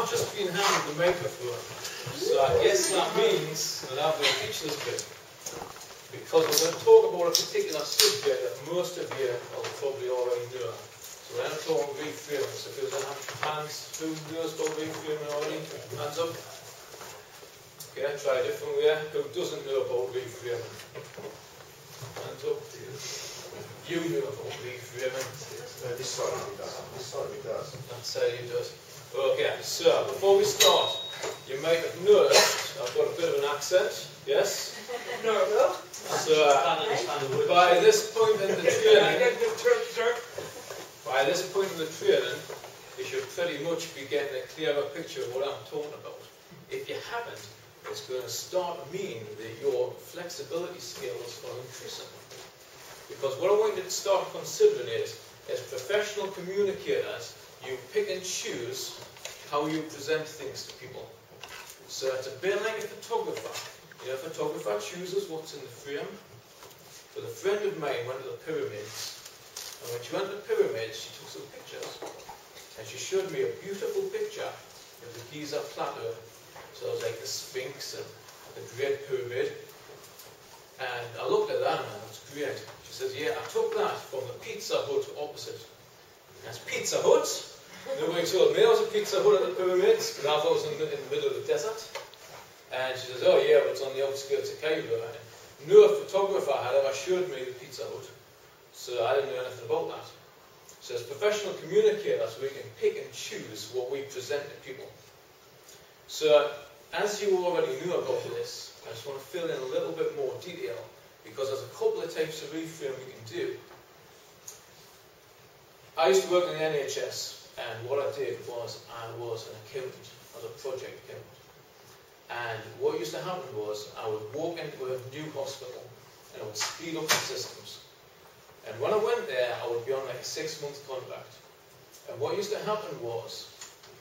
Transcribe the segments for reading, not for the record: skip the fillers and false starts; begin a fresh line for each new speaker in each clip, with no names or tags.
I've just been handed the microphone, so I guess that means that I'm going to teach this bit. Because we're going to talk about a particular subject that most of you will probably already know. So we're going to talk about reframing. So if there's any hands, who knows about reframing already? Hands up. Okay, try a different way. Who doesn't know about reframing? Hands up. You know about reframing.
This side of me does. This side of me does.
That side you does. Okay, so before we start, you might have noticed I've got a bit of an accent. Yes?
No.
So by this point in the training, you should pretty much be getting a clearer picture of what I'm talking about. If you haven't, it's going to start to mean that your flexibility skills are increasing. Because what I want you to start considering is, as professional communicators, you pick and choose how you present things to people. So it's a bit like a photographer. You know, a photographer chooses what's in the frame. But a friend of mine went to the pyramids, and when she went to the pyramids, she took some pictures, and she showed me a beautiful picture of the Giza Plateau. So it was like the Sphinx and the Great Pyramid. And I looked at that, and it was great. She says, yeah, I took that from the Pizza Hut opposite. That's Pizza Hut. Nobody told me there was a Pizza Hut at the pyramids, because I thought it was in the middle of the desert. And she says, oh yeah, but it's on the outskirts of Cairo. And no photographer had ever showed me the Pizza Hut, so I didn't know anything about that. So as professional communicators, we can pick and choose what we present to people. So as you already know about this, I just want to fill in a little bit more detail, because there's a couple of types of reframe we can do. I used to work in the NHS, and what I did was I was an accountant, I was a project accountant. And what used to happen was I would walk into a new hospital and I would speed up the systems. And when I went there, I would be on like a 6-month contract. And what used to happen was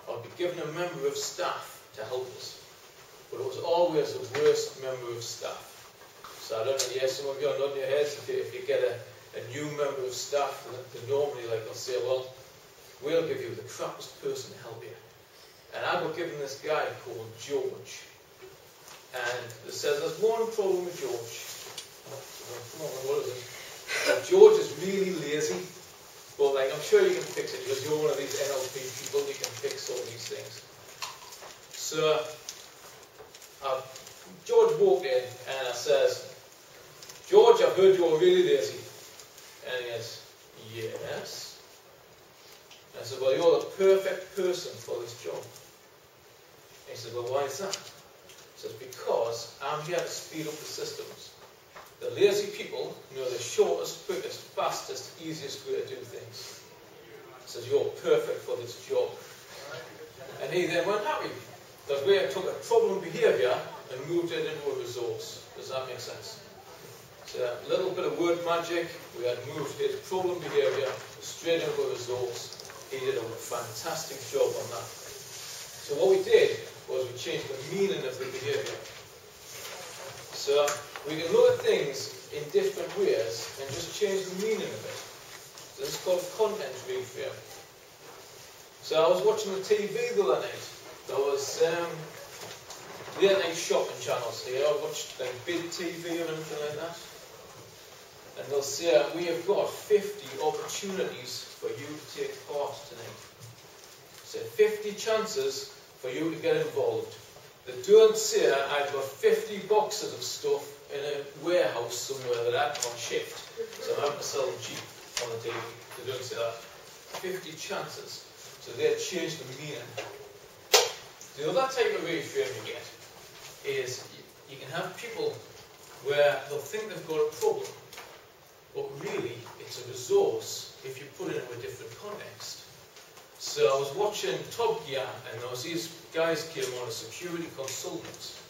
I would be given a member of staff to help us. But it was always the worst member of staff. So I don't know, yes, some of you are nodding your heads if you get a new member of staff, and normally like they'll say, well, we'll give you the crappiest person to help you. And I got given this guy called George. And it says there's one problem with George. Come on, what is it? George is really lazy. But like, I'm sure you can fix it, because you're one of these NLP people, you can fix all these things. So George walked in and I says, George, I've heard you're really lazy. And he goes, yes. And I said, well, you're the perfect person for this job. And he said, well, why is that? He says, because I'm here to speed up the systems. The lazy people know the shortest, quickest, fastest, easiest way to do things. He says, you're perfect for this job. And he then went happy, because we took a problem behaviour and moved it into a resource. Does that make sense? So a little bit of word magic, we had moved his problem behaviour straight into a resource. He did a fantastic job on that. So what we did was we changed the meaning of the behaviour. So we can look at things in different ways and just change the meaning of it. So this is called content reframe. So I was watching the TV the other night. There was late night shopping channels. You know, I watched like Big TV or anything like that. And they'll say, we have got 50 opportunities for you to take part tonight. So 50 chances for you to get involved. They don't say, I've got 50 boxes of stuff in a warehouse somewhere that I can't shift, so I'm having to sell them cheap on the TV. They don't say that. 50 chances. So they change the meaning. The other type of reframe you get is you can have people where they'll think they've got a problem, but really it's a resource if you put it in a different context. So I was watching Top Gear, and there was these guys came on as security consultants,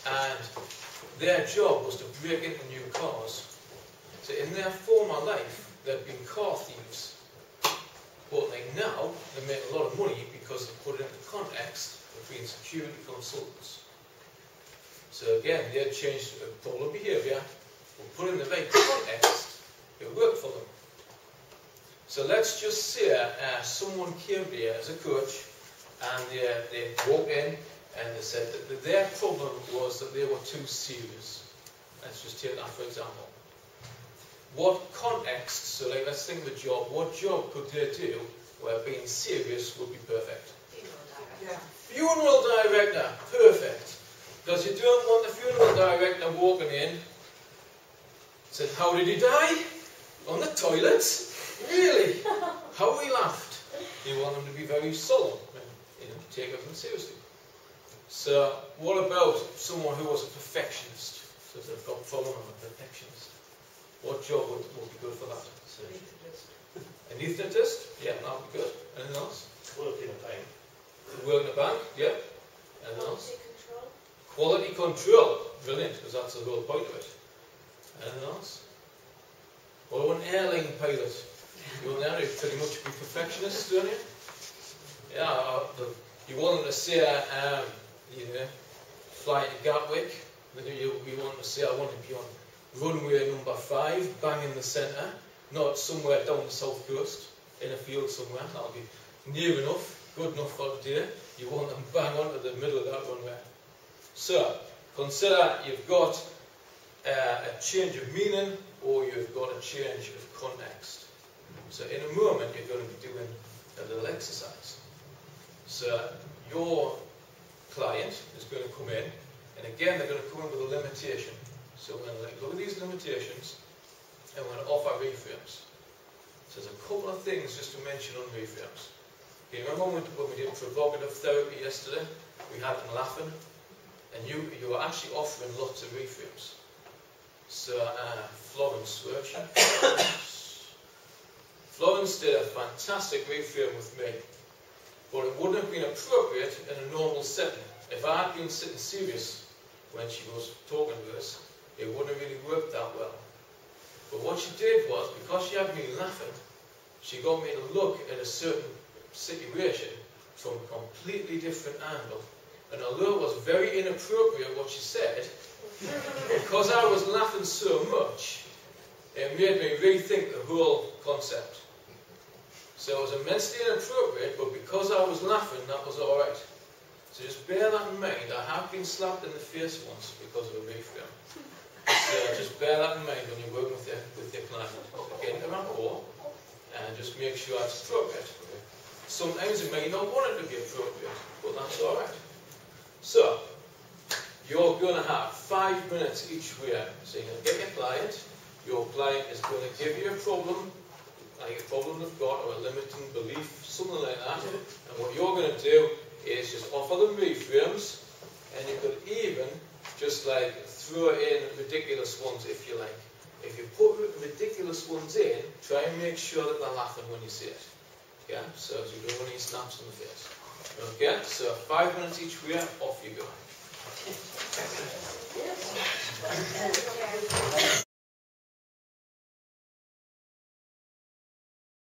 and their job was to break into new cars. So in their former life, they'd been car thieves, but like now they make a lot of money because they put it into context of being security consultants. So again, they had changed problem behaviour, but put it in the right context, it worked for them. So let's just say someone came here as a coach and they walked in and they said that their problem was that they were too serious. Let's just take that for example. What context, so like let's think of a job, what job could they do where being serious would be perfect? Funeral director, perfect. Because you don't want the funeral director walking in, said, how did he die? On the toilet? Really? How he laughed. You want them to be very solemn and take everything seriously. So what about someone who was a perfectionist? So they've got a problem with a perfectionist. What job would be good for that? An anesthetist? Yeah, that would be good. Anything else?
Work in a bank.
Work in a bank? Yeah. Anything else?
Quality control.
Quality control. Brilliant, because that's the whole point of it. Anything else? Or an airline pilot. You want to pretty much be perfectionists, don't you? Yeah, you want them to say, fly to Gatwick. You want to say, I want to be on runway number 5, bang in the centre, not somewhere down the south coast, in a field somewhere. That'll be near enough, good enough for the day. You want them bang onto the middle of that runway. So, consider you've got a change of meaning, or you've got a change of context. So in a moment you're going to be doing a little exercise. So your client is going to come in, and again they're going to come in with a limitation. So we're going to look at these limitations, and we're going to offer reframes. So there's a couple of things just to mention on reframes. You remember when we did provocative therapy yesterday? We had them laughing, and you were actually offering lots of reframes. So Florence, where is she? Florence did a fantastic reframe with me, but it wouldn't have been appropriate in a normal setting. If I had been sitting serious when she was talking to us, it wouldn't have really worked that well. But what she did was, because she had me laughing, she got me to look at a certain situation from a completely different angle. And although it was very inappropriate what she said, because I was laughing so much, it made me rethink the whole concept. So it was immensely inappropriate, but because I was laughing, that was alright. So just bear that in mind. I have been slapped in the face once because of a reframe. So just bear that in mind when you're working with your client. So get into rapport and just make sure it's appropriate. Sometimes it may not want it to be appropriate, but that's alright. So, you're going to have 5 minutes each way. So you're going to get your client is going to give you a problem, like a problem they've got, or a limiting belief, something like that. And what you're going to do is just offer them reframes, and you could even just like throw in ridiculous ones if you like. If you put ridiculous ones in, try and make sure that they're laughing when you say it. Okay? So you don't want any snaps in the face. Okay? So 5 minutes each way, off you go.